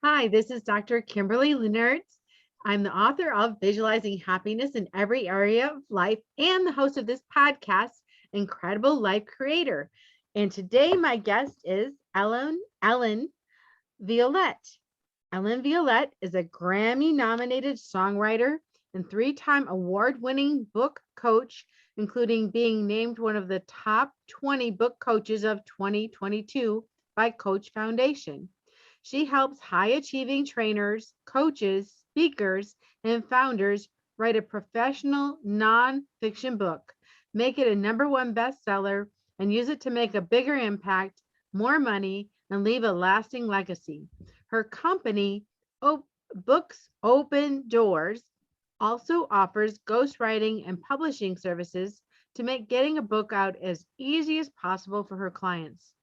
Hi, this is Dr. Kimberley Linert. I'm the author of Visualizing Happiness in Every Area of Life and the host of this podcast, Incredible Life Creator. And today my guest is Ellen Violette. Ellen Violette is a Grammy-nominated songwriter and three-time award-winning book coach, including being named one of the top 20 book coaches of 2022 by Coach Foundation. She helps high-achieving trainers, coaches, speakers, and founders write a professional nonfiction book, make it a #1 bestseller, and use it to make a bigger impact, more money, and leave a lasting legacy. Her company, Books Open Doors, also offers ghostwriting and publishing services to make getting a book out as easy as possible for her clients.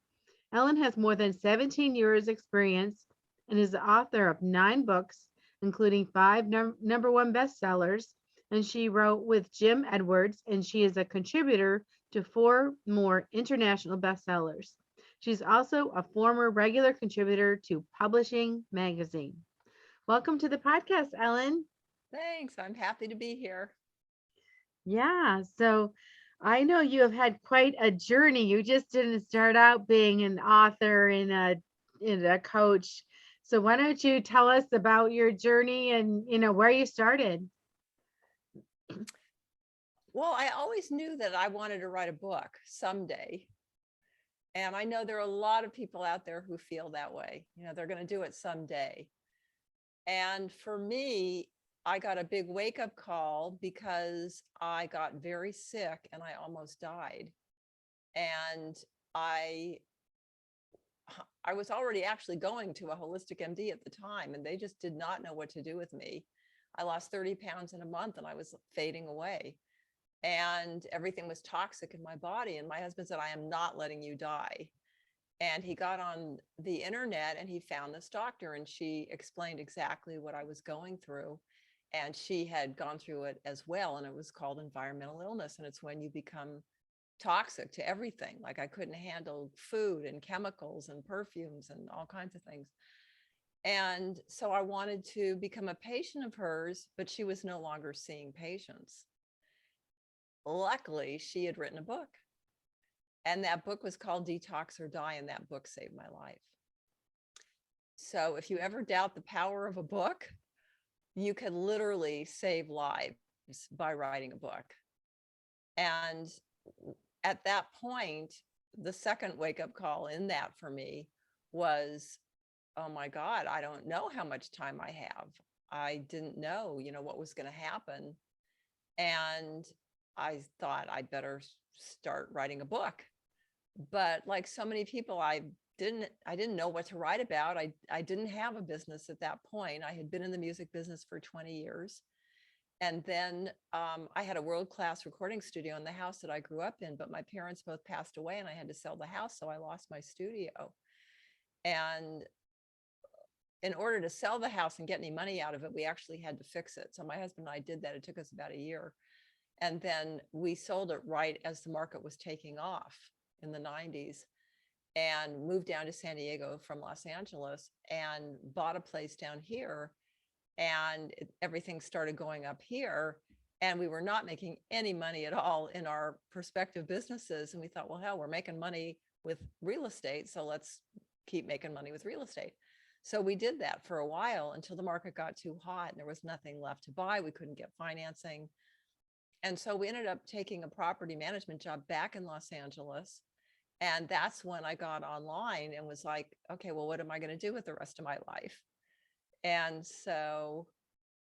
Ellen has more than 17 years experience and is the author of 9 books, including 5 #1 bestsellers, and she wrote with Jim Edwards, and she is a contributor to 4 more international bestsellers. She's also a former regular contributor to Publishing Magazine. Welcome to the podcast, Ellen. Thanks. I'm happy to be here. Yeah, so I know you have had quite a journey. You just didn't start out being an author and a coach. So why don't you tell us about your journey and where you started? Well, I always knew that I wanted to write a book someday. And I know there are a lot of people out there who feel that way. They're going to do it someday. And for me, I got a big wake up call because I got very sick and I almost died. And I I was already actually going to a holistic MD at the time, and they just did not know what to do with me. I lost 30 pounds in a month and I was fading away. And everything was toxic in my body. And my husband said, I am not letting you die. And he got on the internet and he found this doctor, and she explained exactly what I was going through. And she had gone through it as well. And it was called environmental illness. And it's when you become toxic to everything. Like I couldn't handle food and chemicals and perfumes and all kinds of things. And so I wanted to become a patient of hers, but she was no longer seeing patients. Luckily, she had written a book, and that book was called Detox or Die, and that book saved my life. So if you ever doubt the power of a book, you can literally save lives by writing a book. And at that point, the second wake up call in that for me was, oh my God, I don't know how much time I have. I didn't know, what was going to happen. And I thought I'd better start writing a book. But like so many people, I didn't know what to write about. I didn't have a business at that point. I had been in the music business for 20 years. And then I had a world-class recording studio in the house that I grew up in, but my parents both passed away and I had to sell the house. So I lost my studio. And in order to sell the house and get any money out of it, we actually had to fix it. So my husband and I did that. It took us about a year. And then we sold it right as the market was taking off in the 90s, and moved down to San Diego from Los Angeles and bought a place down here. And everything started going up here. And we were not making any money at all in our prospective businesses. And we thought, well, hell, we're making money with real estate. So let's keep making money with real estate. So we did that for a while until the market got too hot and there was nothing left to buy. We couldn't get financing. And so we ended up taking a property management job back in Los Angeles. And that's when I got online and was like, okay, well, what am I going to do with the rest of my life? And so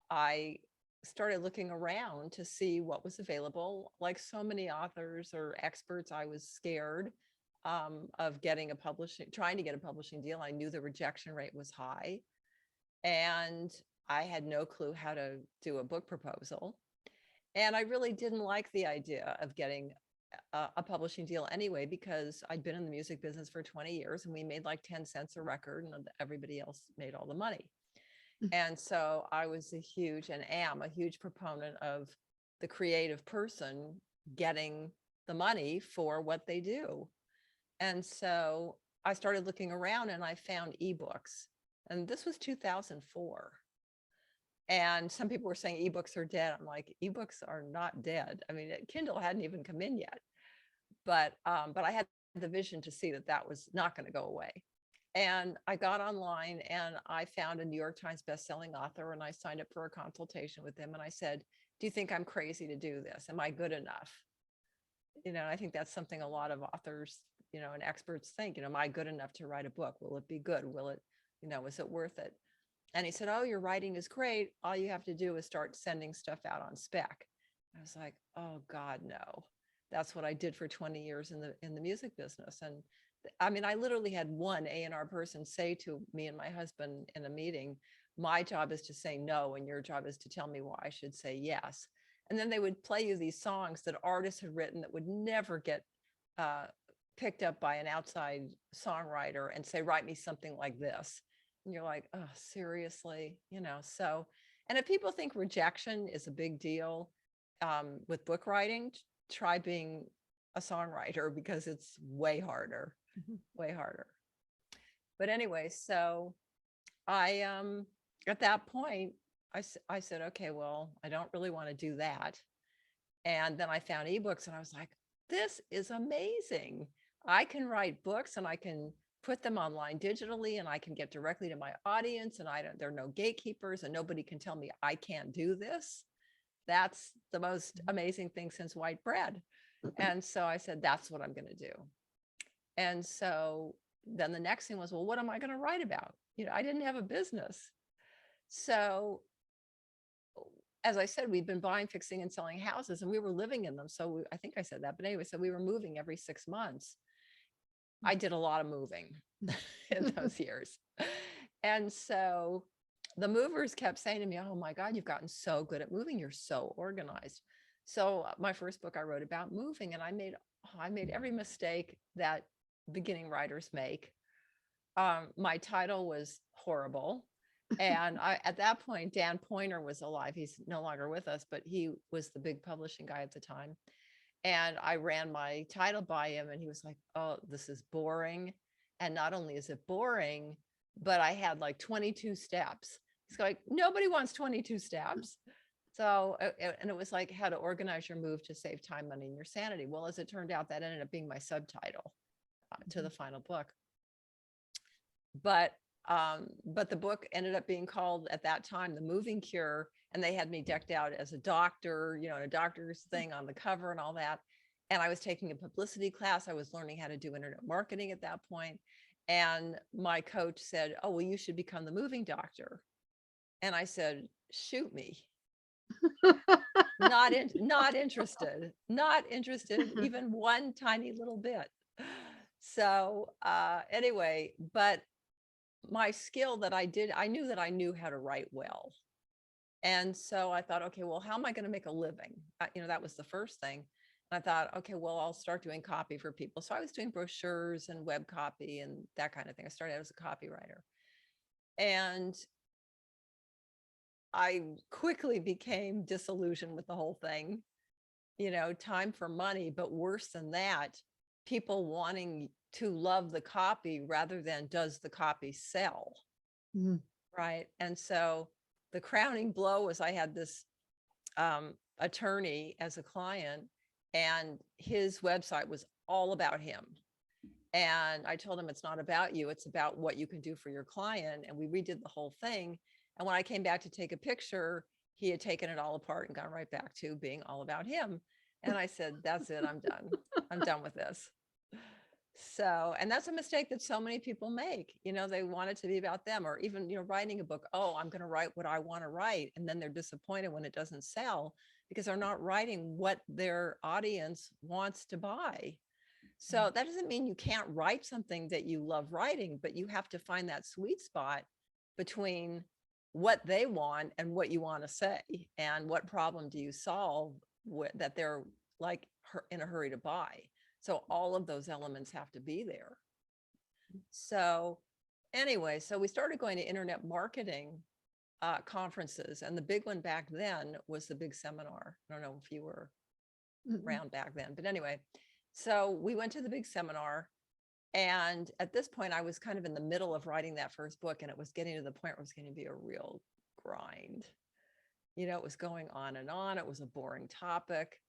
I started looking around to see what was available. Like so many authors or experts, I was scared of trying to get a publishing deal. I knew the rejection rate was high, and I had no clue how to do a book proposal. And I really didn't like the idea of getting a publishing deal anyway, because I'd been in the music business for 20 years and we made like 10 cents a record and everybody else made all the money. And so I was and am a huge proponent of the creative person getting the money for what they do. And so I started looking around and I found ebooks. And this was 2004. And some people were saying ebooks are dead. I'm like, ebooks are not dead. I mean, Kindle hadn't even come in yet, but I had the vision to see that that was not going to go away. And I got online and I found a New York Times bestselling author, and I signed up for a consultation with him. And I said, do you think I'm crazy to do this? Am I good enough? I think that's something a lot of authors, and experts think, am I good enough to write a book? Will it be good? Will it, is it worth it? And he said, oh, your writing is great. All you have to do is start sending stuff out on spec. I was like, oh God, no. That's what I did for 20 years in the music business. And I mean, I literally had one A&R person say to me and my husband in a meeting, my job is to say no, and your job is to tell me why I should say yes. And then they would play you these songs that artists had written that would never get picked up by an outside songwriter and say, write me something like this. And you're like, oh, seriously, so, and if people think rejection is a big deal with book writing, try being a songwriter, because it's way harder, way harder. But anyway, so I, at that point, I said, okay, well, I don't really want to do that. And then I found ebooks and I was like, this is amazing. I can write books and I can put them online digitally, and I can get directly to my audience, and there are no gatekeepers, and nobody can tell me I can't do this. That's the most amazing thing since white bread. And so I said, that's what I'm going to do. And so then the next thing was, well, what am I going to write about? I didn't have a business. So as I said, we've been buying, fixing, and selling houses, and we were living in them. So I think I said that, but anyway, so we were moving every 6 months. I did a lot of moving in those years. And so the movers kept saying to me, oh my God, you've gotten so good at moving. You're so organized. So my first book I wrote about moving, and I made every mistake that beginning writers make. My title was horrible. And at that point, Dan Poynter was alive. He's no longer with us, but he was the big publishing guy at the time. And I ran my title by him, and he was like, oh, this is boring. And not only is it boring, but I had like 22 steps. He's like, nobody wants 22 steps. So, and it was like how to organize your move to save time, money, and your sanity. Well, as it turned out, that ended up being my subtitle to the final book. But the book ended up being called at that time, The Moving Cure. And they had me decked out as a doctor, in a doctor's thing on the cover and all that. And I was taking a publicity class. I was learning how to do internet marketing at that point. And my coach said, oh, well, you should become the moving doctor. And I said, shoot me. Not interested, even one tiny little bit. So anyway, but my skill that I knew that I knew how to write well. And so I thought, okay, well, how am I going to make a living? That was the first thing. And I thought, okay, well, I'll start doing copy for people. So I was doing brochures and web copy and that kind of thing. I started out as a copywriter. And I quickly became disillusioned with the whole thing, time for money, but worse than that, people wanting to love the copy rather than does the copy sell. Mm-hmm. Right. And so the crowning blow was I had this attorney as a client, and his website was all about him. And I told him, it's not about you. It's about what you can do for your client. And we redid the whole thing. And when I came back to take a picture, he had taken it all apart and gone right back to being all about him. And I said, that's it. I'm done. I'm done with this. So, and that's a mistake that so many people make. They want it to be about them, or even, writing a book. Oh, I'm going to write what I want to write. And then they're disappointed when it doesn't sell because they're not writing what their audience wants to buy. So that doesn't mean you can't write something that you love writing, but you have to find that sweet spot between what they want and what you want to say, and what problem do you solve that they're like in a hurry to buy. So all of those elements have to be there. So anyway, so we started going to internet marketing conferences, and the big one back then was the big seminar. I don't know if you were around back then, but anyway, so we went to the big seminar, And at this point, I was kind of in the middle of writing that first book, and it was getting to the point where it was going to be a real grind. It was going on and on. It was a boring topic.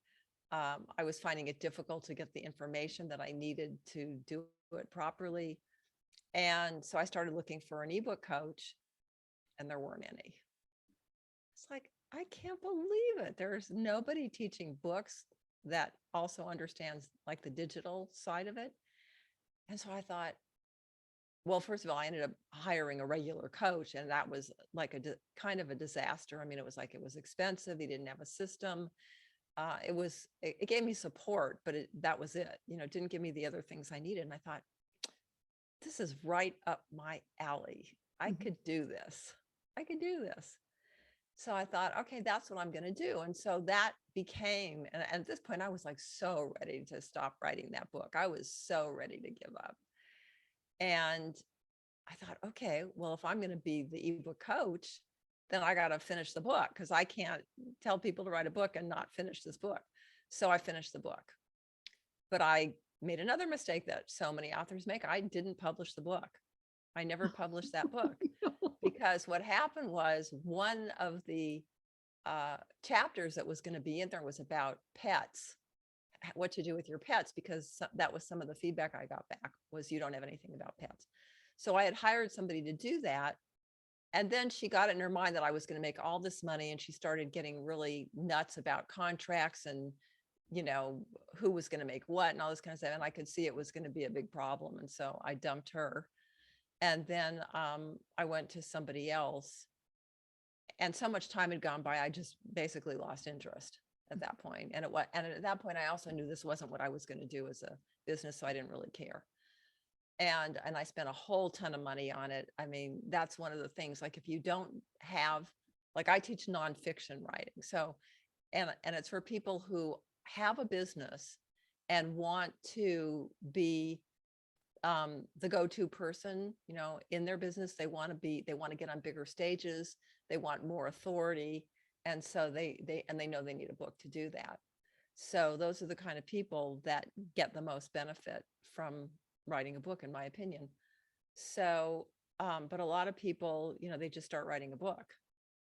I was finding it difficult to get the information that I needed to do it properly. And so I started looking for an ebook coach, and there weren't any. It's like, I can't believe it. There's nobody teaching books that also understands like the digital side of it. And so I thought, well, first of all, I ended up hiring a regular coach, and that was like kind of a disaster. I mean, it was expensive. He didn't have a system. It gave me support, but that was it. It didn't give me the other things I needed. And I thought, this is right up my alley. I could do this. I could do this. So I thought, okay, that's what I'm going to do. And so that became, and at this point, I was like so ready to stop writing that book. I was so ready to give up. And I thought, okay, well, if I'm going to be the ebook coach, then I got to finish the book, because I can't tell people to write a book and not finish this book. So I finished the book. But I made another mistake that so many authors make. I didn't publish the book. I never published that book, because what happened was one of the chapters that was going to be in there was about pets, what to do with your pets, because that was some of the feedback I got back was, you don't have anything about pets. So I had hired somebody to do that. And then she got it in her mind that I was going to make all this money, and she started getting really nuts about contracts and, who was going to make what and all this kind of stuff. And I could see it was going to be a big problem. And so I dumped her. And then I went to somebody else, and so much time had gone by, I just basically lost interest at that point. And at that point, I also knew this wasn't what I was going to do as a business, so I didn't really care. And I spent a whole ton of money on it. I mean, that's one of the things, like if you don't have, like I teach nonfiction writing. So, and it's for people who have a business and want to be the go-to person, in their business. They want to get on bigger stages. They want more authority. And so they know they need a book to do that. So those are the kind of people that get the most benefit from writing a book, in my opinion. So, but a lot of people, they just start writing a book.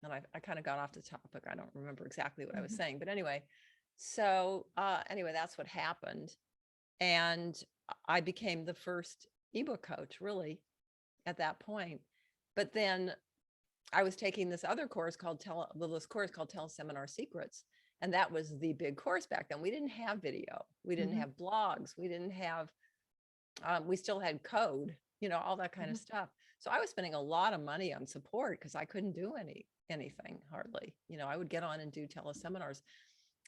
And I kind of got off the topic. I don't remember exactly what I was saying, but anyway, so anyway, that's what happened. And I became the first ebook coach, really, at that point. But then I was taking this other course called Teleseminar Secrets. And that was the big course back then. We didn't have video. We didn't have blogs. We didn't have, we still had code, all that kind of stuff. So I was spending a lot of money on support, because I couldn't do anything hardly. I would get on and do teleseminars.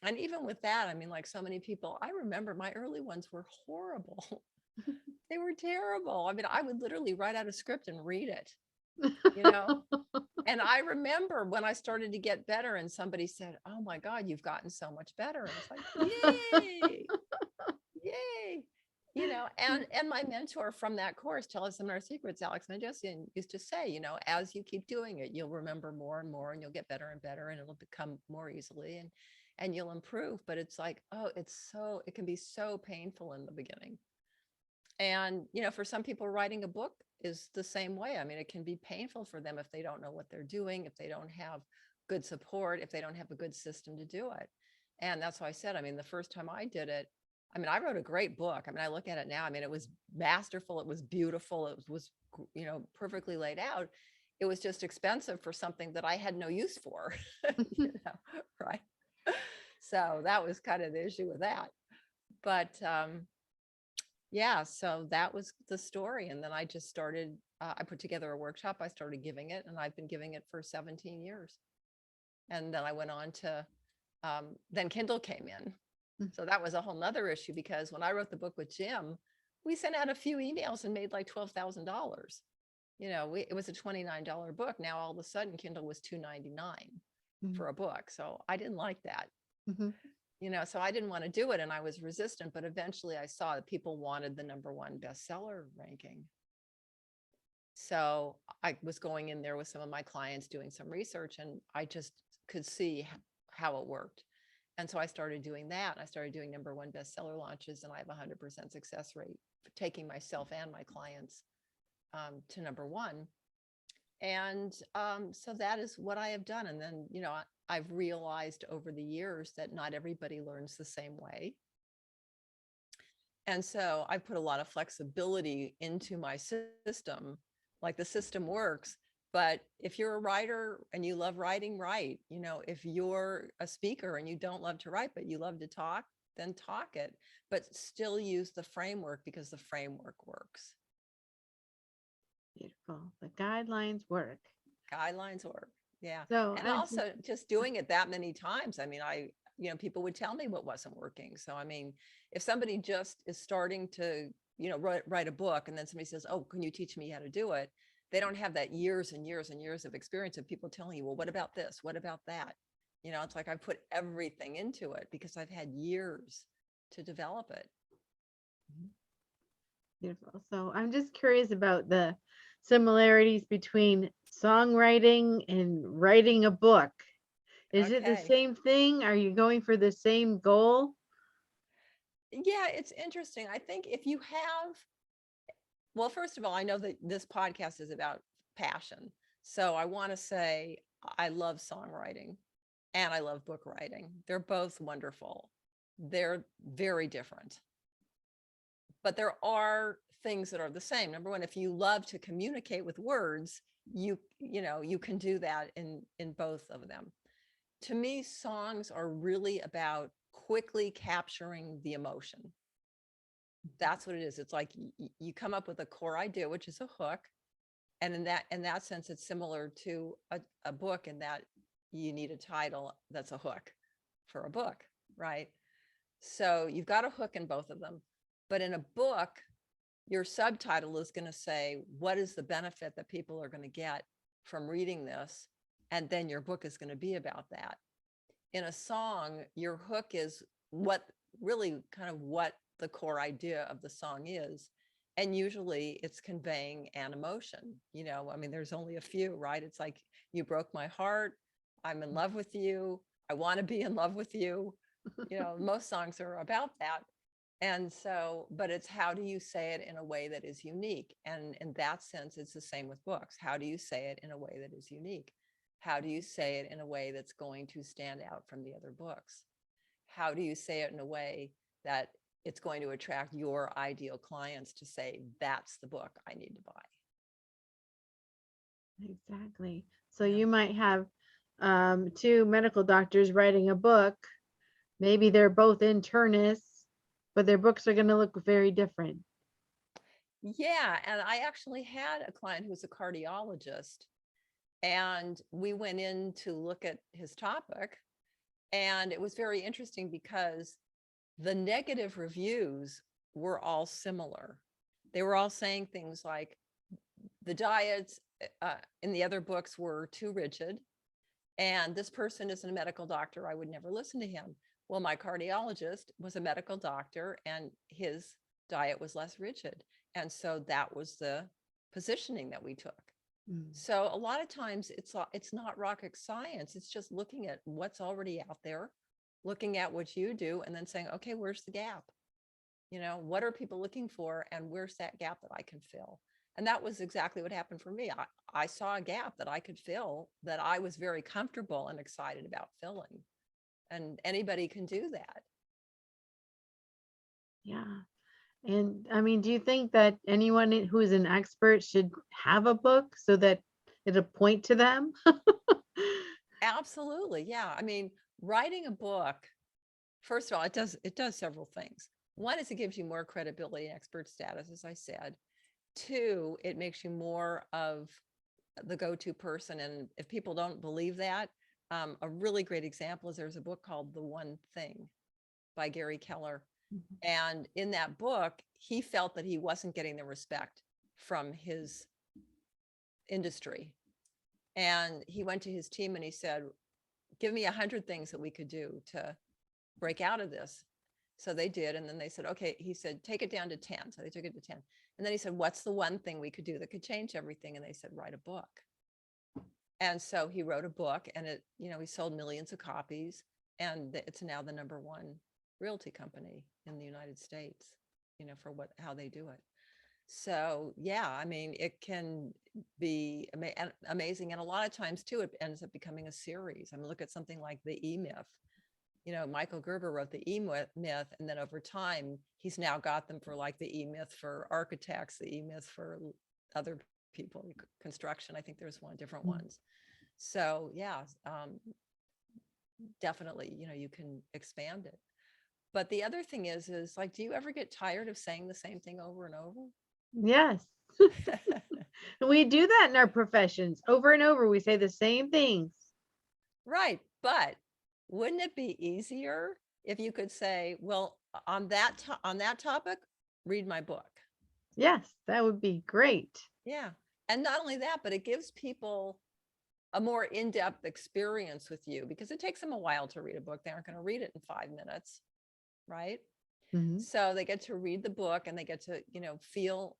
And even with that, I mean, like so many people, I remember my early ones were horrible. They were terrible. I mean, I would literally write out a script and read it, And I remember when I started to get better and somebody said, "Oh my God, you've gotten so much better." And it's like, yay, yay. And my mentor from that course, Teleseminar Secrets, Alex Najosian, used to say, as you keep doing it, you'll remember more and more, and you'll get better and better, and it'll become more easily, and you'll improve. But it's like, oh, it can be so painful in the beginning. And, for some people, writing a book is the same way. I mean, it can be painful for them if they don't know what they're doing, if they don't have good support, if they don't have a good system to do it. And that's why I said, I mean, the first time I did it, I mean, I wrote a great book. I mean, I look at it now. I mean, it was masterful. It was beautiful. It was, perfectly laid out. It was just expensive for something that I had no use for, right? So that was kind of the issue with that. But yeah, so that was the story. And then I just started, I put together a workshop. I started giving it, and I've been giving it for 17 years. And then I went on to, then Kindle came in. So that was a whole nother issue, because when I wrote the book with Jim, we sent out a few emails and made like $12,000. It was a $29 book. Now all of a sudden Kindle was $2.99 for a book. So I didn't like that. So I didn't want to do it, and I was resistant, but eventually I saw that people wanted the #1 bestseller ranking. So I was going in there with some of my clients doing some research, and I just could see how it worked. And so I started doing that. I started doing #1 bestseller launches, and I have a 100% success rate for taking myself and my clients to #1. And so that is what I have done. And then, I've realized over the years that not everybody learns the same way. And so I put a lot of flexibility into my system. Like, the system works. But if you're a writer and you love writing, write. If you're a speaker and you don't love to write, but you love to talk, then talk it, but still use the framework, because the framework works. Beautiful. The guidelines work. Guidelines work. Yeah. So And also just doing it that many times. I mean, people would tell me what wasn't working. So, I mean, if somebody just is starting to, write a book, and then somebody says, "Oh, can you teach me how to do it?" They don't have that years and years and years of experience of people telling you, "Well, what about this? What about that?" It's like I put everything into it because I've had years to develop it. beautiful. So I'm just curious about the similarities between songwriting and writing a book. Is it the Okay. same thing? Are you going for the same goal? Yeah, it's interesting. I think if you have, well, first of all, I know that this podcast is about passion. So I want to say I love songwriting and I love book writing. They're both wonderful. They're very different. But there are things that are the same. #1, if you love to communicate with words, you can do that in both of them. To me, songs are really about quickly capturing the emotion. That's what it is. It's like you come up with a core idea, which is a hook. And in that sense, it's similar to a book, in that you need a title that's a hook for a book, right? So you've got a hook in both of them. But in a book, your subtitle is going to say, what is the benefit that people are going to get from reading this? And then your book is going to be about that. In a song, your hook is what the core idea of the song is. And usually it's conveying an emotion. I mean, there's only a few, right? It's like, you broke my heart. I'm in love with you. I want to be in love with you. Most songs are about that. And so, but it's how do you say it in a way that is unique? And in that sense, it's the same with books. How do you say it in a way that is unique? How do you say it in a way that's going to stand out from the other books? How do you say it in a way that it's going to attract your ideal clients to say, that's the book I need to buy? Exactly. So Yeah. you might have two medical doctors writing a book. Maybe they're both internists, but their books are going to look very different. Yeah. And I actually had a client who was a cardiologist, and we went in to look at his topic. And it was very interesting because the negative reviews were all similar. They were all saying things like, the diets in the other books were too rigid, and this person isn't a medical doctor. I would never listen to him. Well, my cardiologist was a medical doctor, and his diet was less rigid. And so that was the positioning that we took. So a lot of times it's not rocket science. It's just looking at what's already out there, looking at what you do, and then saying, okay, where's the gap? What are people looking for, and where's that gap that I can fill? And that was exactly what happened for me. I saw a gap that I could fill, that I was very comfortable and excited about filling. And anybody can do that. Yeah. And I mean, do you think that anyone who is an expert should have a book so that it'll point to them? Absolutely. Yeah. I mean, writing a book, first of all, it does several things. One is it gives you more credibility and expert status, as I said. 2, it makes you more of the go-to person. And if people don't believe that, a really great example is there's a book called The One Thing by Gary Keller. And in that book, he felt that he wasn't getting the respect from his industry. And he went to his team and he said, give me 100 things that we could do to break out of this. So they did. And then they said, okay, he said, take it down to 10. So they took it to 10. And then he said, what's the one thing we could do that could change everything? And they said, write a book. And so he wrote a book, and he sold millions of copies. And it's now the #1 realty company in the United States, for how they do it. So yeah, I mean, it can be amazing. And a lot of times too, it ends up becoming a series. I mean, look at something like the E-Myth. Michael Gerber wrote the E-Myth, and then over time, he's now got them for like the E-Myth for architects, the E-Myth for other people, construction. I think there's different ones. So yeah, definitely, you can expand it. But the other thing is like, do you ever get tired of saying the same thing over and over? Yes. We do that in our professions over and over. We say the same things. Right. But wouldn't it be easier if you could say, well, on that topic, read my book? Yes, that would be great. Yeah. And not only that, but it gives people a more in-depth experience with you, because it takes them a while to read a book. They aren't going to read it in 5 minutes. Right. Mhm. So they get to read the book, and they get to, feel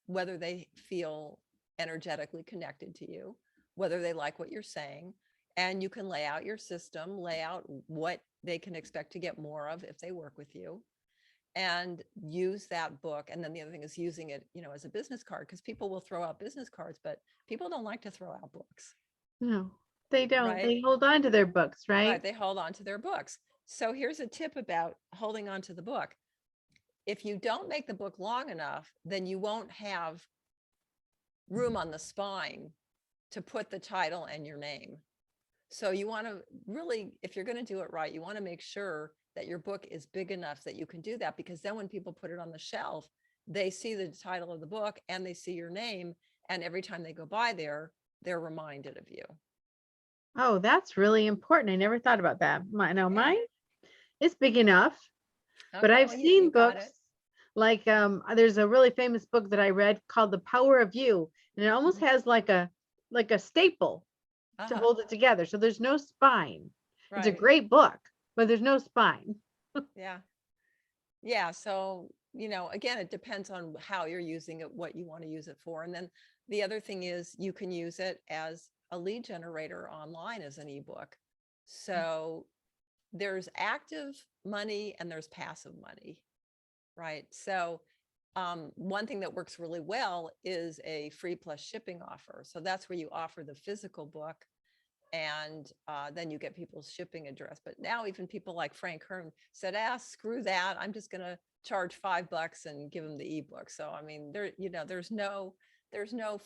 whether they feel energetically connected to you, whether they like what you're saying. And you can lay out your system, lay out what they can expect to get more of if they work with you, and use that book. And then the other thing is using it, as a business card, because people will throw out business cards, but people don't like to throw out books. No, they don't. Right? They hold on to their books, Right. right? They hold on to their books. So here's a tip about holding on to the book. If you don't make the book long enough, then you won't have room on the spine to put the title and your name. So you want to really, if you're going to do it right, you want to make sure that your book is big enough that you can do that, because then when people put it on the shelf, they see the title of the book and they see your name. And every time they go by there, they're reminded of you. Oh, that's really important. I never thought about that. Yeah. Mine is big enough, but Okay, I've well, seen you got books it. like there's a really famous book that I read called The Power of You, and it almost has like a staple to hold it together. So there's no spine. It's a Right. great book, but there's no spine. Yeah. Yeah. So, again, it depends on how you're using it, what you want to use it for. And then the other thing is you can use it as a lead generator online as an ebook. So there's active money and there's passive money, right? So one thing that works really well is a free plus shipping offer. So that's where you offer the physical book, and then you get people's shipping address. But now even people like Frank Kern said, screw that. I'm just going to charge $5 and give them the ebook. So, I mean, there's no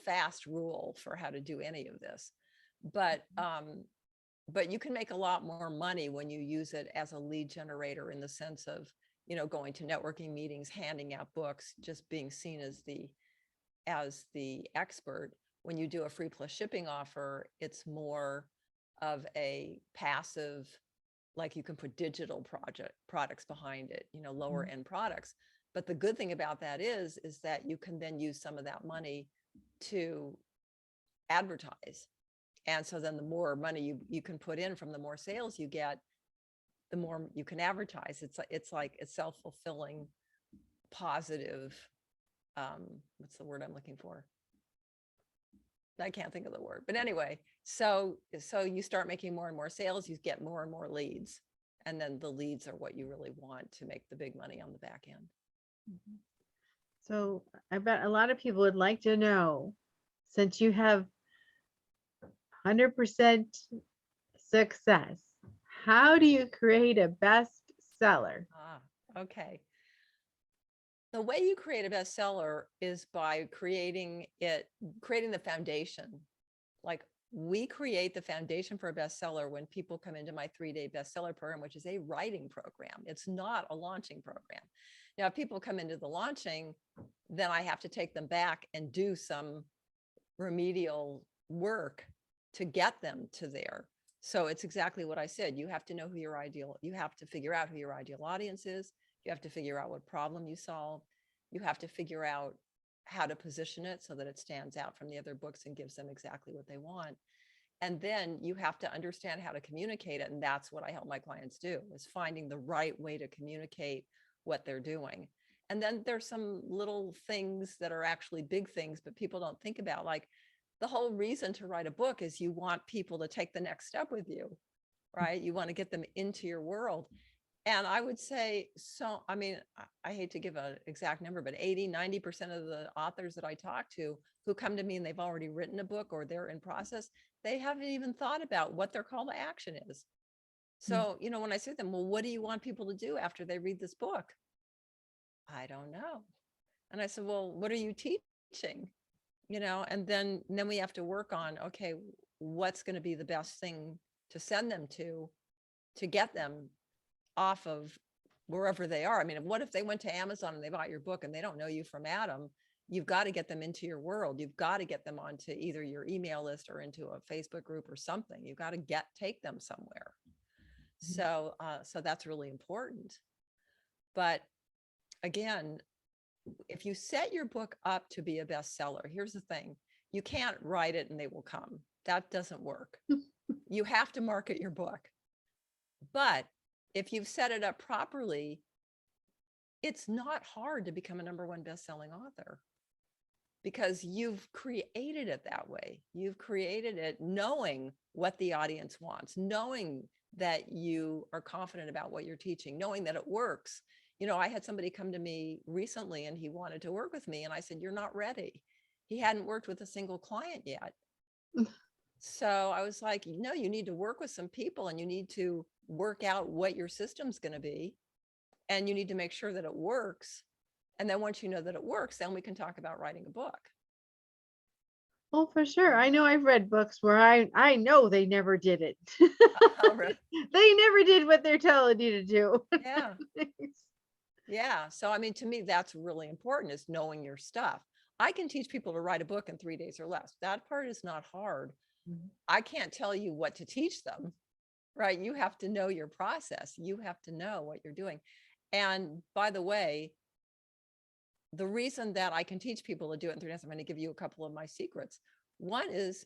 fast rule for how to do any of this, but you can make a lot more money when you use it as a lead generator, in the sense of, going to networking meetings, handing out books, just being seen as the expert. When you do a free plus shipping offer, it's more of a passive, like you can put digital products behind it, lower end products. But the good thing about that is that you can then use some of that money to advertise. And so then the more money you can put in from the more sales you get, the more you can advertise. It's like a self-fulfilling, positive, what's the word I'm looking for? I can't think of the word, but anyway, so you start making more and more sales, you get more and more leads. And then the leads are what you really want to make the big money on the back end. So I bet a lot of people would like to know, since you have 100% success, how do you create a bestseller? Okay. The way you create a bestseller is by creating the foundation. Like, we create the foundation for a bestseller when people come into my 3-day bestseller program, which is a writing program. It's not a launching program. Now, if people come into the launching, then I have to take them back and do some remedial work to get them to there. So it's exactly what I said. You have to know you have to figure out who your ideal audience is. You have to figure out what problem you solve. You have to figure out how to position it so that it stands out from the other books and gives them exactly what they want. And then you have to understand how to communicate it. And that's what I help my clients do, is finding the right way to communicate what they're doing. And then there's some little things that are actually big things, but people don't think about. Like, the whole reason to write a book is you want people to take the next step with you. right? You want to get them into your world. And I would say, so, I mean, I hate to give an exact number, but 80-90% of the authors that I talk to who come to me and they've already written a book or they're in process, they haven't even thought about what their call to action is. So, when I say to them, well, what do you want people to do after they read this book? I don't know. And I said, well, what are you teaching? And then we have to work on, okay, what's going to be the best thing to send them to get them off of wherever they are. I mean, what if they went to Amazon and they bought your book and they don't know you from Adam? You've got to get them into your world. You've got to get them onto either your email list or into a Facebook group or something. You've got to take them somewhere. So that's really important. But again, if you set your book up to be a bestseller, here's the thing: you can't write it and they will come. That doesn't work. You have to market your book. But if you've set it up properly, it's not hard to become a #1 best-selling author because you've created it that way. You've created it knowing what the audience wants, knowing that you are confident about what you're teaching, knowing that it works. I had somebody come to me recently and he wanted to work with me. And I said, you're not ready. He hadn't worked with a single client yet. So I was like, no, you need to work with some people and you need to work out what your system's going to be. And you need to make sure that it works. And then once you know that it works, then we can talk about writing a book. Oh, for sure. I know I've read books where I know they never did it. Really? They never did what they're telling you to do. Yeah. Yeah. So, I mean, to me, that's really important, is knowing your stuff. I can teach people to write a book in 3 days or less. That part is not hard. I can't tell you what to teach them, right? You have to know your process. You have to know what you're doing. And by the way, the reason that I can teach people to do it in 3 days, I'm going to give you a couple of my secrets. One is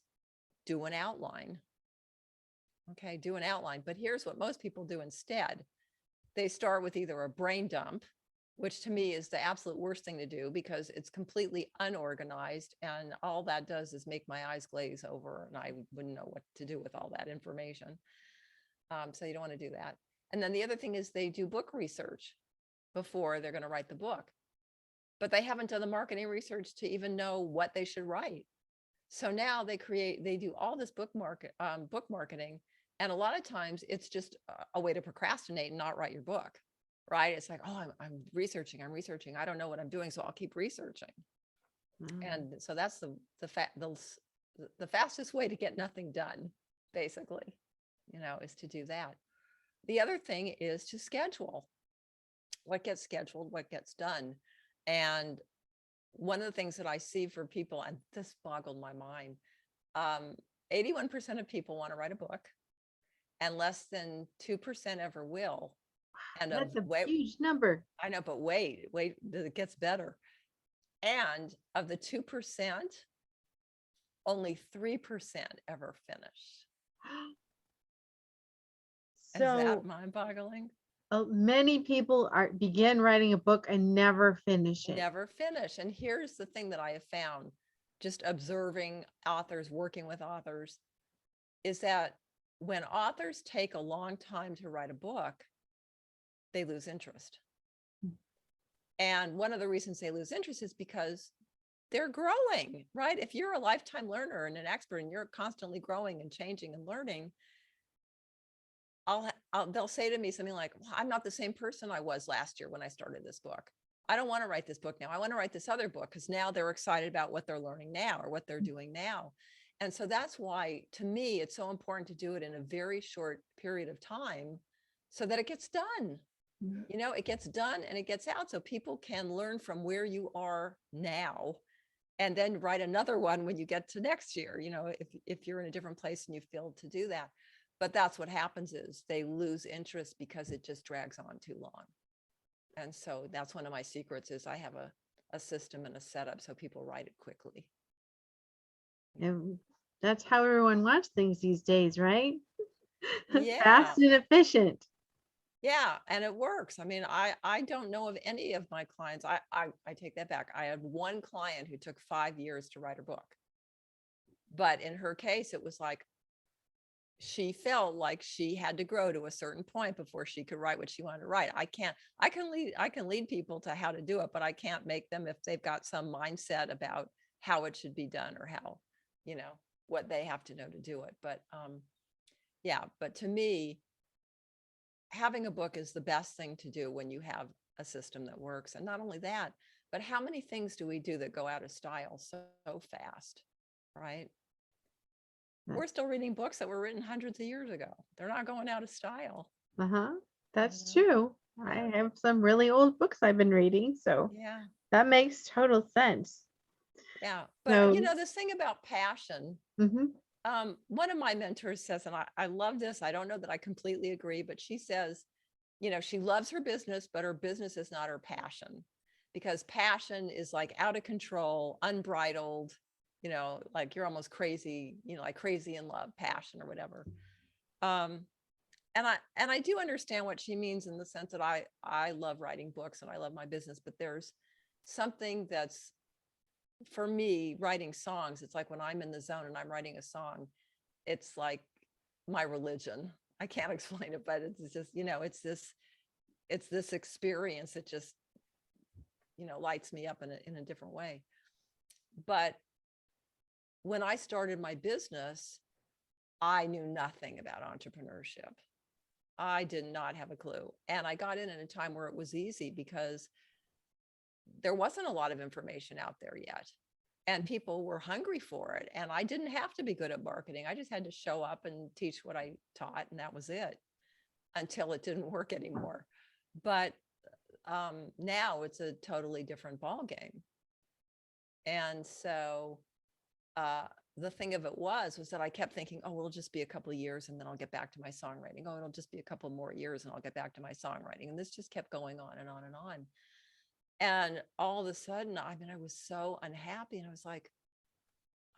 do an outline. Okay, do an outline. But here's what most people do instead. They start with either a brain dump, which to me is the absolute worst thing to do because it's completely unorganized. And all that does is make my eyes glaze over and I wouldn't know what to do with all that information. So you don't want to do that. And then the other thing is they do book research before they're going to write the book, but they haven't done the marketing research to even know what they should write. So now they do all this book marketing. And a lot of times it's just a way to procrastinate and not write your book, right? It's like, oh, I'm researching. I don't know what I'm doing, so I'll keep researching. And so that's the fastest way to get nothing done, basically, is to do that. The other thing is to schedule. What gets scheduled, what gets done. And one of the things that I see for people, and this boggled my mind, 81% of people want to write a book and less than 2% ever will. And that's a huge number. I know, but wait, it gets better. And of the 2%, only 3% ever finish. Is that mind-boggling? Many people begin writing a book and never finish it. Never finish. And here's the thing that I have found, just observing authors, working with authors, is that when authors take a long time to write a book, they lose interest. And one of the reasons they lose interest is because they're growing, right? If you're a lifetime learner and an expert and you're constantly growing and changing and learning, they'll say to me something like, well, I'm not the same person I was last year when I started this book. I don't want to write this book now. I want to write this other book because now they're excited about what they're learning now or what they're doing now. And so that's why, to me, it's so important to do it in a very short period of time so that it gets done. It gets done and it gets out so people can learn from where you are now and then write another one when you get to next year, if you're in a different place and you feel to do that. But that's what happens, is they lose interest because it just drags on too long. And so that's one of my secrets, is I have a system and a setup so people write it quickly. And that's how everyone wants things these days, right? Yeah. Fast and efficient. Yeah. And it works. I mean, I don't know of any of my clients. I take that back. I had one client who took 5 years to write her book. But in her case, it was like, she felt like she had to grow to a certain point before she could write what she wanted to write. I can lead people to how to do it, but I can't make them if they've got some mindset about how it should be done or how, what they have to know to do it. But yeah, but to me, having a book is the best thing to do when you have a system that works. And not only that, but how many things do we do that go out of style so fast, right? We're still reading books that were written hundreds of years ago. They're not going out of style. Uh-huh. That's You know? true. I have some really old books I've been reading, so Yeah. that makes total sense. Yeah. But So, this thing about passion, mhm. one of my mentors says, and I love this. I don't know that I completely agree, but she says, she loves her business, but her business is not her passion, because passion is like out of control, unbridled, like you're almost crazy, like crazy in love, passion or whatever. And I do understand what she means in the sense that I love writing books and I love my business, but there's something that's, for me, writing songs, it's like when I'm in the zone and I'm writing a song, it's like my religion. I can't explain it, but it's just, it's this experience that just, lights me up in a different way. But when I started my business, I knew nothing about entrepreneurship. I did not have a clue. And I got in at a time where it was easy because there wasn't a lot of information out there yet. And people were hungry for it. And I didn't have to be good at marketing. I just had to show up and teach what I taught. And that was it, until it didn't work anymore. But now it's a totally different ballgame. And so the thing of it was that I kept thinking, oh, it'll just be a couple of years and then I'll get back to my songwriting. Oh, it'll just be a couple more years and I'll get back to my songwriting. And this just kept going on and on and on. And all of a sudden, I was so unhappy. And I was like,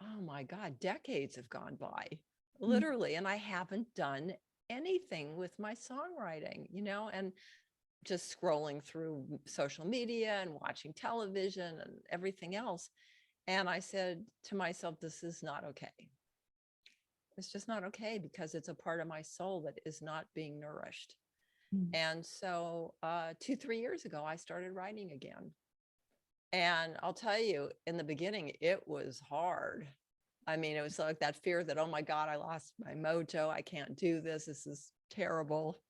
oh my God, decades have gone by, literally. And I haven't done anything with my songwriting, and just scrolling through social media and watching television and everything else. And I said to myself, this is not okay. It's just not okay, because it's a part of my soul that is not being nourished. And so 2-3 years ago, I started writing again. And I'll tell you, in the beginning, it was hard. It was like that fear that, oh my God, I lost my mojo. I can't do this. This is terrible.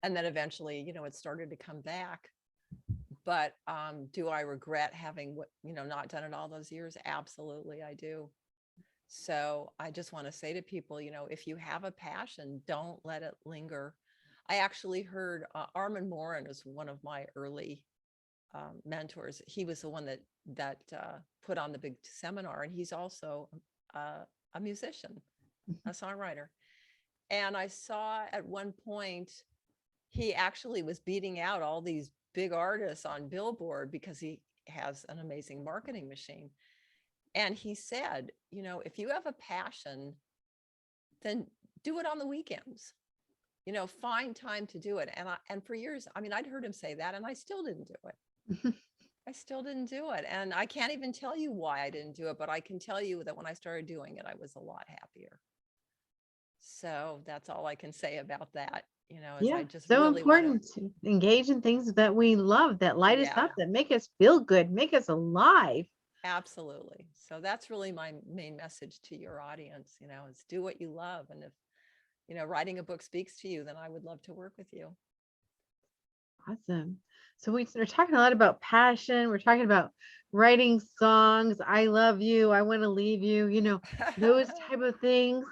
And then eventually, it started to come back. But do I regret having not done it all those years? Absolutely, I do. So I just want to say to people, if you have a passion, don't let it linger. I actually heard Armin Morin is one of my early mentors. He was the one that put on the big seminar, and he's also a musician, a songwriter. And I saw at one point he actually was beating out all these big artists on Billboard because he has an amazing marketing machine. And he said, if you have a passion, then do it on the weekends. Find time to do it. And for years, I'd heard him say that, and I still didn't do it. I still didn't do it. And I can't even tell you why I didn't do it, but I can tell you that when I started doing it, I was a lot happier. So that's all I can say about that. Is I just so really want important to engage in things that we love, that light us yeah, up, that make us feel good, make us alive. absolutely. So that's really my main message to your audience, is do what you love. And if, writing a book speaks to you, then I would love to work with you. Awesome. So we're talking a lot about passion. We're talking about writing songs. I love you. I want to leave you, those type of things.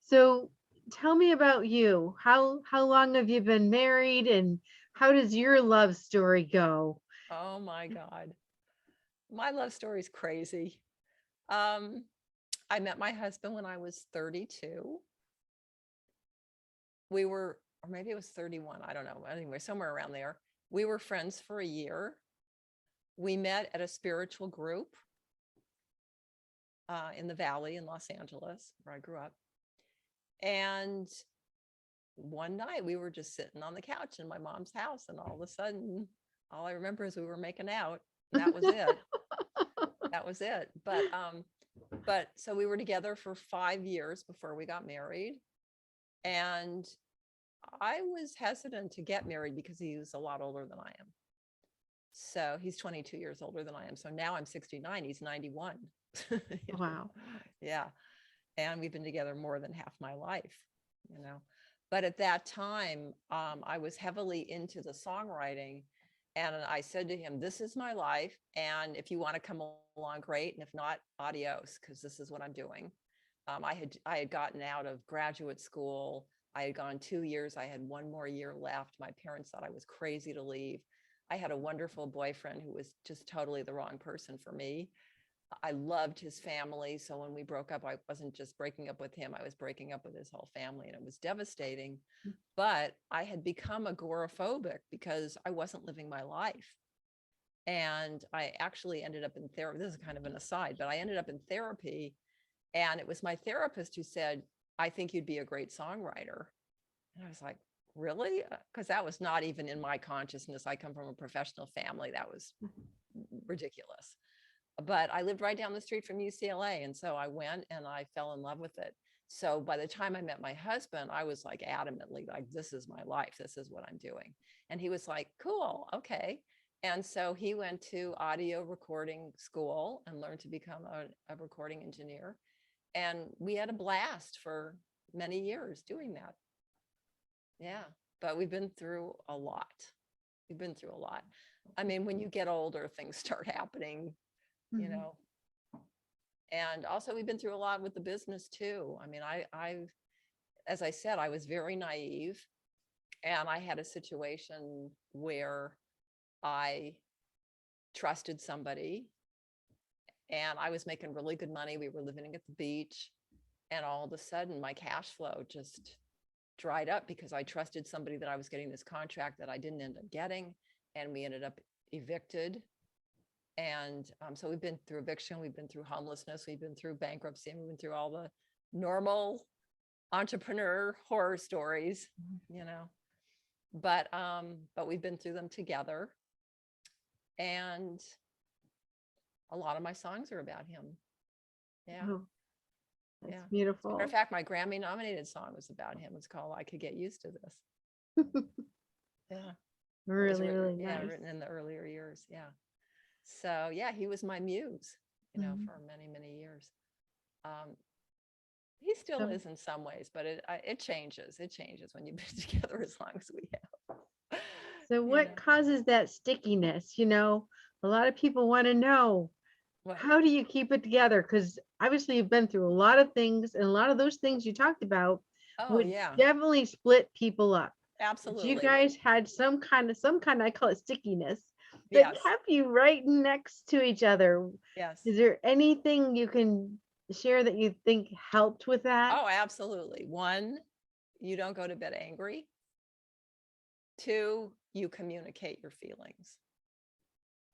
So tell me about you. How long have you been married, and how does your love story go? Oh my God. My love story is crazy. I met my husband when I was 32. We were, or maybe it was 31. I don't know. Anyway, somewhere around there. We were friends for a year. We met at a spiritual group in the Valley in Los Angeles, where I grew up. And one night we were just sitting on the couch in my mom's house, and all of a sudden, all I remember is we were making out. And that was it. That was it. But But so we were together for 5 years before we got married. And I was hesitant to get married because he was a lot older than I am. So he's 22 years older than I am. So now I'm 69, he's 91. You know? Wow. Yeah. And we've been together more than half my life, you know. But at that time, I was heavily into the songwriting. And I said to him, this is my life. And if you want to come along, great. And if not, adios, because this is what I'm doing. I had gotten out of graduate school. I had gone 2 years. I had one more year left. My parents thought I was crazy to leave. I had a wonderful boyfriend who was just totally the wrong person for me. I loved his family. So when we broke up, I wasn't just breaking up with him, I was breaking up with his whole family, and it was devastating. But I had become agoraphobic because I wasn't living my life. And I actually ended up in therapy. This is kind of an aside, but I ended up in therapy. And it was my therapist who said, I think you'd be a great songwriter. And I was like, really? Because that was not even in my consciousness. I come from a professional family. That was ridiculous. But I lived right down the street from UCLA. And so I went and I fell in love with it. So by the time I met my husband, I was like adamantly like, this is my life. This is what I'm doing. And he was like, cool, okay. And so he went to audio recording school and learned to become a recording engineer. And we had a blast for many years doing that. Yeah. But we've been through a lot. We've been through a lot. I mean, when you get older, things start happening, you know. And also we've been through a lot with the business too. I mean, I've, as I said, I was very naive, and I had a situation where I trusted somebody and I was making really good money. We were living at the beach, and all of a sudden my cash flow just dried up because I trusted somebody that I was getting this contract that I didn't end up getting. And we ended up evicted. And so we've been through eviction, we've been through homelessness, we've been through bankruptcy, and we've been through all the normal entrepreneur horror stories, you know. But we've been through them together. And a lot of my songs are about him. Yeah. Oh, that's yeah. beautiful. Matter of fact, my Grammy-nominated song was about him. It's called I Could Get Used to This. Yeah. Really, written, really yeah, nice. written in the earlier years. Yeah. So yeah, he was my muse, you know, for many, many years. He still is in some ways, but it changes. It changes when you've been together as long as we have. So what causes that stickiness? You know, a lot of people want to know, how do you keep it together? Because obviously you've been through a lot of things, and a lot of those things you talked about would definitely split people up. Absolutely. But you guys had some kind of, I call it stickiness, that kept you right next to each other. Yes. Is there anything you can share that you think helped with that? Oh, absolutely. 1, you don't go to bed angry. 2, you communicate your feelings.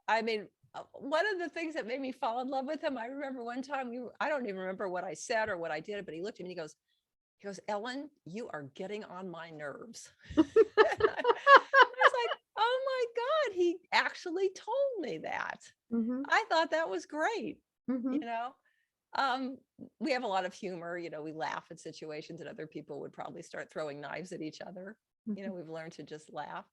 I mean, one of the things that made me fall in love with him, I remember one time I don't even remember what I said or what I did, but he looked at me and he goes, Ellen, you are getting on my nerves. I was like, oh my God, he actually told me that. I thought that was great. You know, we have a lot of humor, you know, we laugh at situations that other people would probably start throwing knives at each other. You know, we've learned to just laugh.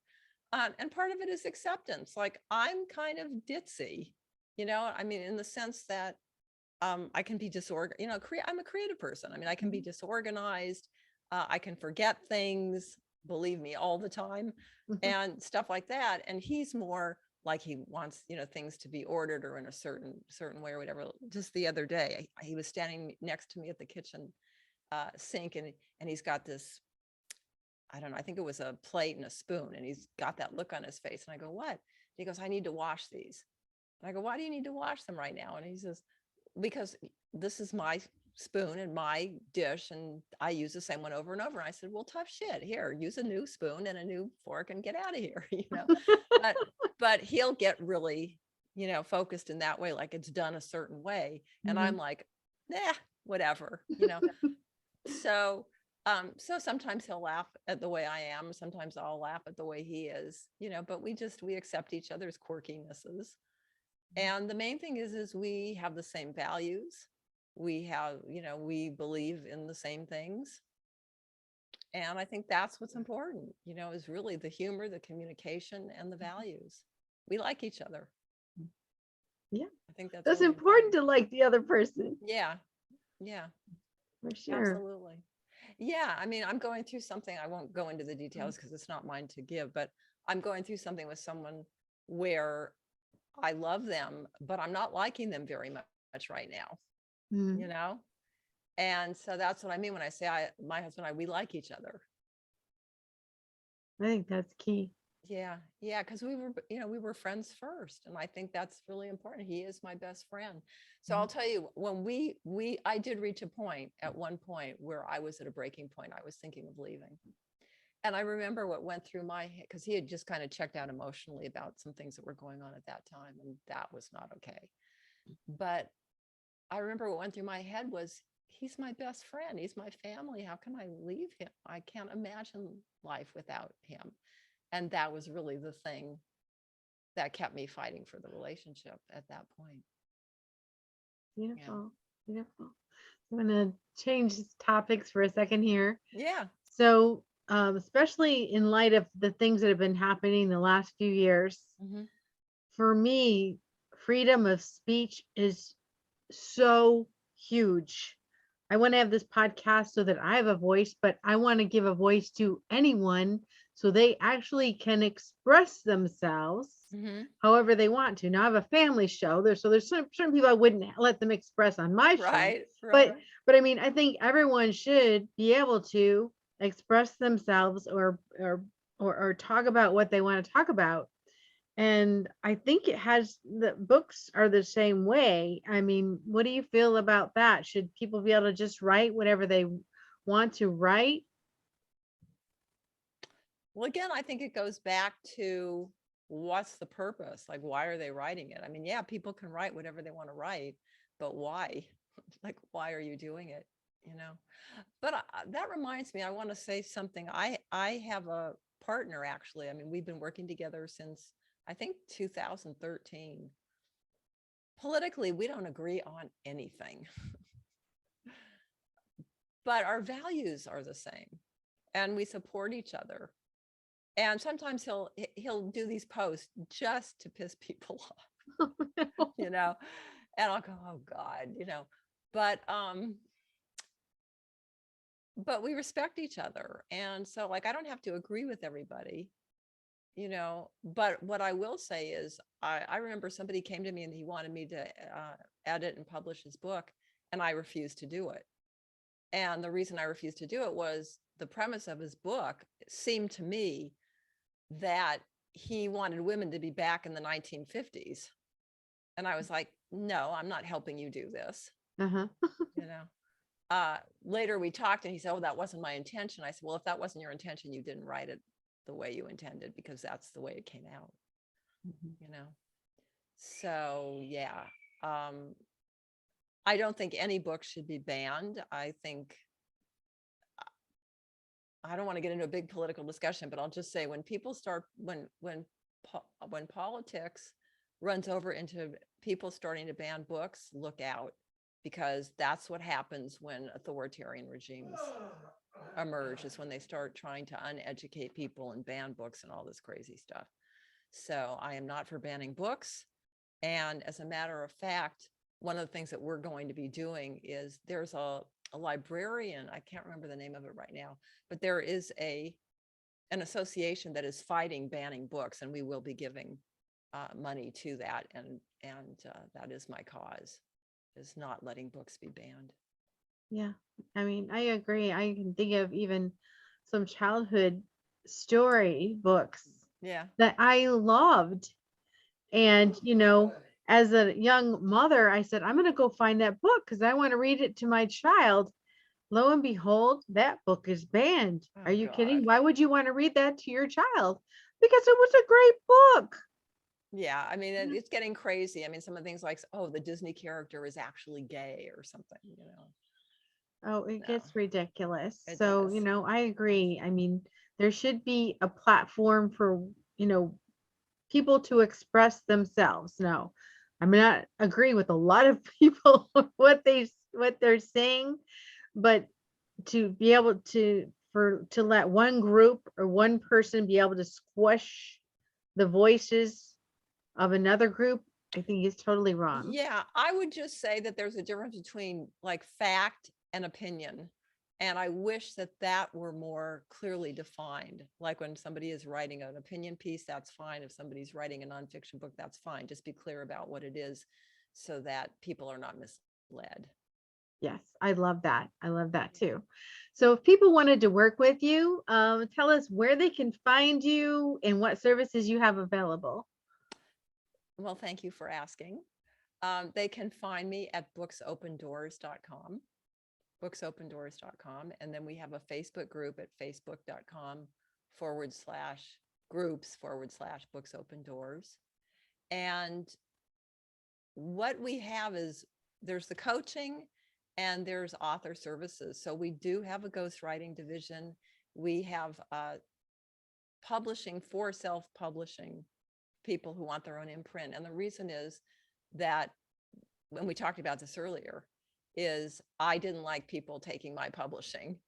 And part of it is acceptance. Like, I'm kind of ditzy, you know, I mean, in the sense that I can be disorganized, you know, I'm a creative person. I mean, I can be disorganized. I can forget things, believe me, all the time, and stuff like that. And he's more like, he wants, you know, things to be ordered or in a certain way or whatever. Just the other day, he was standing next to me at the kitchen sink, and he's got this, I don't know, I think it was a plate and a spoon, and he's got that look on his face. And I go, what? And he goes, I need to wash these. And I go, why do you need to wash them right now? And he says, because this is my spoon and my dish, and I use the same one over and over. And I said, well, tough shit. Here, use a new spoon and a new fork and get out of here, you know. but he'll get really, you know, focused in that way, like it's done a certain way. And I'm like, nah, whatever, you know. So sometimes he'll laugh at the way I am. Sometimes I'll laugh at the way he is, you know, but we accept each other's quirkinesses. And the main thing is we have the same values. We have, we believe in the same things. And I think that's what's important, is really the humor, the communication, and the values. We like each other. Yeah. I think that's That's really important to like the other person. Yeah. Yeah. For sure. Absolutely. Yeah. I mean, I'm going through something. I won't go into the details because it's not mine to give, but I'm going through something with someone where I love them, but I'm not liking them very much right now, Mm. And so that's what I mean when I say my husband and I, we like each other. I think that's key. Yeah. Yeah. Because we were friends first. And I think that's really important. He is my best friend. So I'll tell you, when I did reach a point at one point where I was at a breaking point. I was thinking of leaving. And I remember what went through my head, because he had just kind of checked out emotionally about some things that were going on at that time. And that was not okay. But I remember what went through my head was, he's my best friend. He's my family. How can I leave him? I can't imagine life without him. And that was really the thing that kept me fighting for the relationship at that point. Beautiful. Yeah. Beautiful. I'm going to change topics for a second here. Yeah. So, especially in light of the things that have been happening the last few years, for me, freedom of speech is so huge. I want to have this podcast so that I have a voice, but I want to give a voice to anyone so they actually can express themselves however they want to. Now I have a family show there's certain people I wouldn't let them express on my show. Right. But I mean, I think everyone should be able to express themselves or talk about what they want to talk about. And I think the books are the same way. I mean, what do you feel about that? Should people be able to just write whatever they want to write? Well, again, I think it goes back to what's the purpose? Like, why are they writing it? I mean, yeah, people can write whatever they want to write, but why? Like, why are you doing it? But that reminds me, I want to say something. I have a partner, actually. I mean, we've been working together since, I think, 2013. Politically, we don't agree on anything, but our values are the same and we support each other. And sometimes he'll do these posts just to piss people off, and I'll go, oh God, but we respect each other. And so, like, I don't have to agree with everybody, but what I will say is I remember somebody came to me and he wanted me to edit and publish his book, and I refused to do it. And the reason I refused to do it was the premise of his book seemed to me that he wanted women to be back in the 1950s. And I was like, no, I'm not helping you do this. Later we talked and he said, oh, that wasn't my intention. I said, well, if that wasn't your intention, you didn't write it the way you intended, because that's the way it came out. So yeah, I don't think any book should be banned. I don't want to get into a big political discussion, but I'll just say, when people start, when politics runs over into people starting to ban books, look out, because that's what happens when authoritarian regimes emerge, is when they start trying to uneducate people and ban books and all this crazy stuff. So I am not for banning books. And as a matter of fact, one of the things that we're going to be doing is, there's a librarian, I can't remember the name of it right now, but there is an association that is fighting banning books, and we will be giving money to that. And that is my cause, is not letting books be banned. Yeah, I mean, I agree. I can think of even some childhood story books that I loved. And, as a young mother, I said, I'm going to go find that book because I want to read it to my child. Lo and behold, that book is banned. Are you kidding? Why would you want to read that to your child? Because it was a great book. Yeah, I mean, it's getting crazy. I mean, some of the things like, oh, the Disney character is actually gay or something, Oh, it gets ridiculous. So, I agree. I mean, there should be a platform for, people to express themselves. No, I may not agree with a lot of people what they what they're saying, but to be able to let one group or one person be able to squish the voices of another group, I think is totally wrong. Yeah, I would just say that there's a difference between like fact and opinion. And I wish that that were more clearly defined. Like when somebody is writing an opinion piece, that's fine. If somebody's writing a nonfiction book, that's fine. Just be clear about what it is so that people are not misled. Yes, I love that. I love that too. So if people wanted to work with you, tell us where they can find you and what services you have available. Well, thank you for asking. They can find me at booksopendoors.com, booksopendoors.com. And then we have a Facebook group at facebook.com/groups/Books Open Doors. And what we have is there's the coaching and there's author services. So we do have a ghostwriting division. We have publishing for self-publishing people who want their own imprint. And the reason is that when we talked about this earlier, is I didn't like people taking my publishing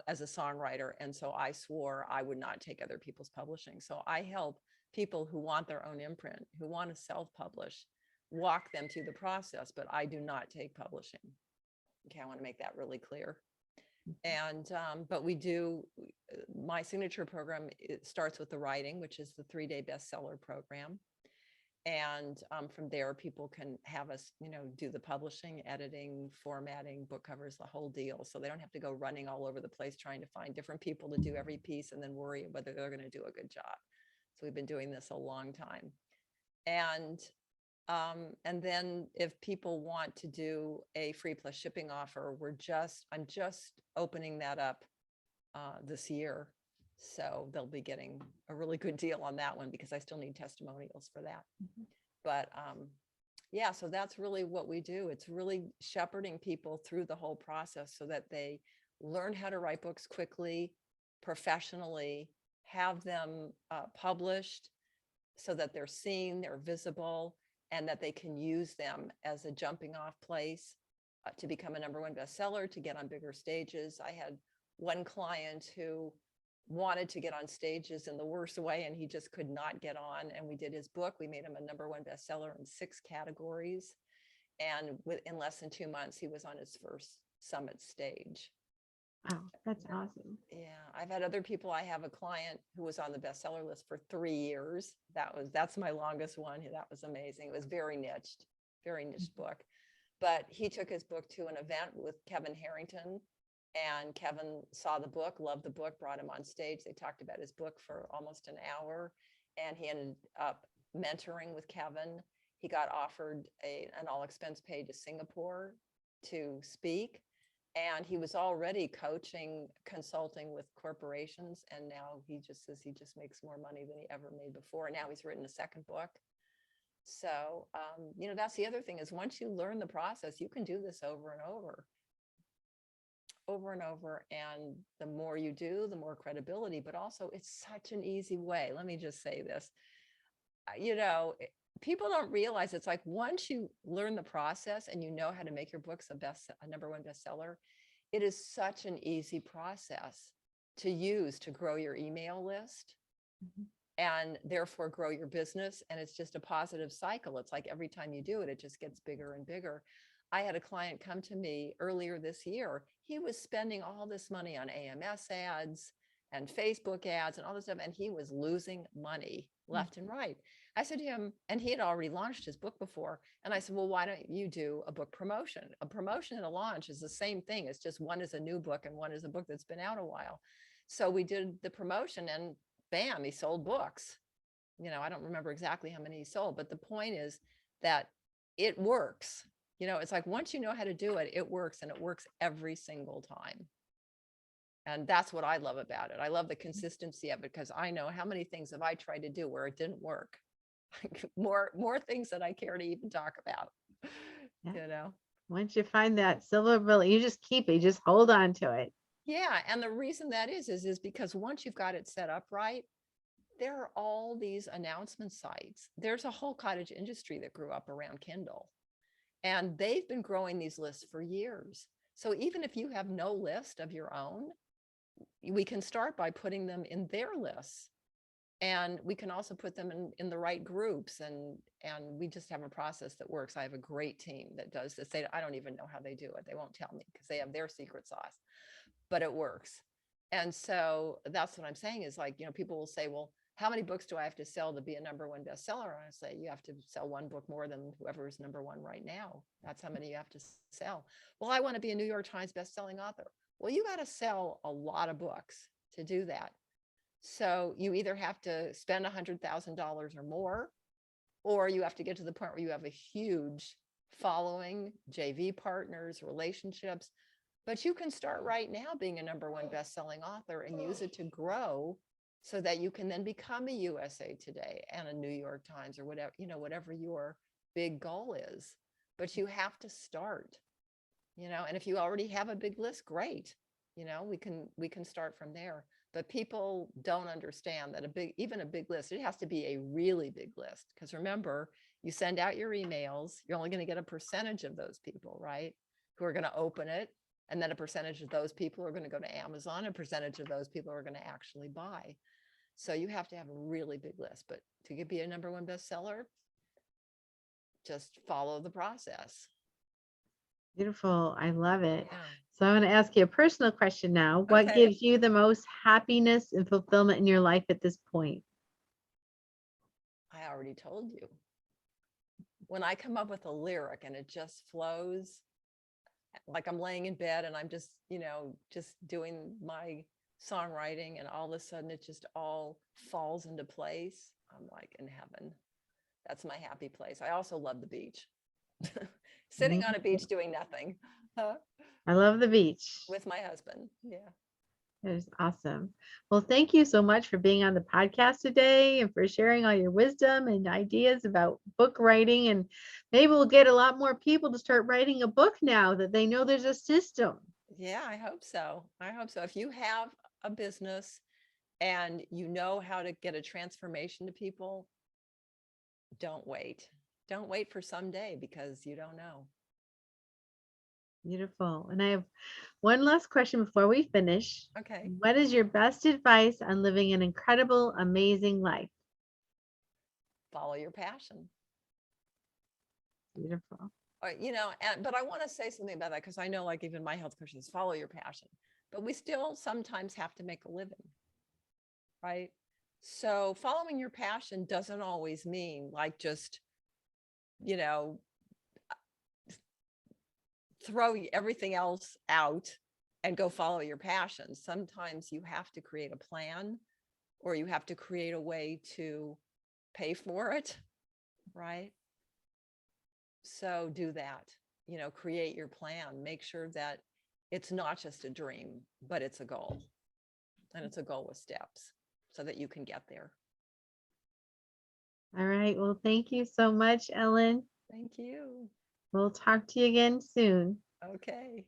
as a songwriter. And so I swore I would not take other people's publishing. So I help people who want their own imprint, who want to self-publish, walk them through the process, but I do not take publishing. Okay, I want to make that really clear. And but we do, my signature program, it starts with the writing, which is the 3-day bestseller program. And from there, people can have us, do the publishing, editing, formatting, book covers, the whole deal. So they don't have to go running all over the place trying to find different people to do every piece and then worry whether they're going to do a good job. So we've been doing this a long time. And then if people want to do a free plus shipping offer, I'm just opening that up this year. So they'll be getting a really good deal on that one because I still need testimonials for that. Mm-hmm. But yeah, so that's really what we do. It's really shepherding people through the whole process so that they learn how to write books quickly, professionally, have them published so that they're seen, they're visible, and that they can use them as a jumping off place to become a #1 bestseller, to get on bigger stages. I had one client who wanted to get on stages in the worst way, and he just could not get on. And we did his book. We made him a #1 bestseller in 6 categories. And in less than 2 months, he was on his first summit stage. Wow, that's awesome. Yeah, I've had other people. I have a client who was on the bestseller list for 3 years. That's my longest one. That was amazing. It was very niche book. But he took his book to an event with Kevin Harrington, and Kevin saw the book, loved the book, brought him on stage. They talked about his book for almost an hour, and he ended up mentoring with Kevin. He got offered an all expense paid to Singapore to speak. And he was already coaching, consulting with corporations. And now he just says he just makes more money than he ever made before. And now he's written a second book. So, that's the other thing is once you learn the process, you can do this over and over and over. And the more you do, the more credibility, but also it's such an easy way. Let me just say this, people don't realize it's like once you learn the process and you know how to make your books a #1 bestseller, it is such an easy process to use to grow your email list. Mm-hmm. And therefore grow your business. And it's just a positive cycle. It's like every time you do it, it just gets bigger and bigger. I had a client come to me earlier this year. He was spending all this money on AMS ads and Facebook ads and all this stuff, and he was losing money left and right. I said to him, and he had already launched his book before. And I said, well, why don't you do a book promotion? A promotion and a launch is the same thing. It's just one is a new book and one is a book that's been out a while. So we did the promotion and bam, he sold books. I don't remember exactly how many he sold, but the point is that it works. It's like once you know how to do it, it works, and it works every single time. And that's what I love about it. I love the consistency of it because I know how many things have I tried to do where it didn't work. more things that I care to even talk about. Yeah. Once you find that silver bullet, you just keep it, you just hold on to it. Yeah. And the reason that is because once you've got it set up right, there are all these announcement sites. There's a whole cottage industry that grew up around Kindle. And they've been growing these lists for years. So even if you have no list of your own, we can start by putting them in their lists. And we can also put them in the right groups. And we just have a process that works. I have a great team that does this. I don't even know how they do it. They won't tell me because they have their secret sauce, but it works. And so that's what I'm saying is like, people will say, well, how many books do I have to sell to be a #1 bestseller? And I say, you have to sell one book more than whoever is #1 right now. That's how many you have to sell. Well, I want to be a New York Times bestselling author. Well, you got to sell a lot of books to do that. So you either have to spend $100,000 or more, or you have to get to the point where you have a huge following, JV partners, relationships. But you can start right now being a #1 bestselling author and use it to grow so that you can then become a USA Today and a New York Times or whatever, whatever your big goal is. But you have to start, and if you already have a big list, great. We can start from there. But people don't understand that even a big list, it has to be a really big list. Because remember, you send out your emails, you're only going to get a percentage of those people, right? Who are going to open it. And then a percentage of those people are going to go to Amazon. A percentage of those people are going to actually buy. So you have to have a really big list. But to be a #1 bestseller, just follow the process. Beautiful. I love it. Yeah. So I'm going to ask you a personal question now. What Okay. gives you the most happiness and fulfillment in your life at this point? I already told you. When I come up with a lyric and it just flows, like I'm laying in bed and I'm just, just doing my songwriting, and all of a sudden it just all falls into place. I'm like in heaven. That's my happy place. I also love the beach. Sitting on a beach doing nothing. I love the beach. With my husband. Yeah. That is awesome. Well, thank you so much for being on the podcast today and for sharing all your wisdom and ideas about book writing. And maybe we'll get a lot more people to start writing a book now that they know there's a system. Yeah, I hope so. I hope so. If you have a business and you know how to get a transformation to people, don't wait. Don't wait for someday, because you don't know. Beautiful. And I have one last question before we finish. Okay. What is your best advice on living an incredible, amazing life? Follow your passion. Beautiful. But I want to say something about that, because I know, like, even my health coach says, follow your passion, but we still sometimes have to make a living, right? So following your passion doesn't always mean like just, throw everything else out and go follow your passion. Sometimes you have to create a plan, or you have to create a way to pay for it, right? So do that, create your plan. Make sure that it's not just a dream, but it's a goal. And it's a goal with steps so that you can get there. All right. Well, thank you so much, Ellen. Thank you. We'll talk to you again soon. Okay.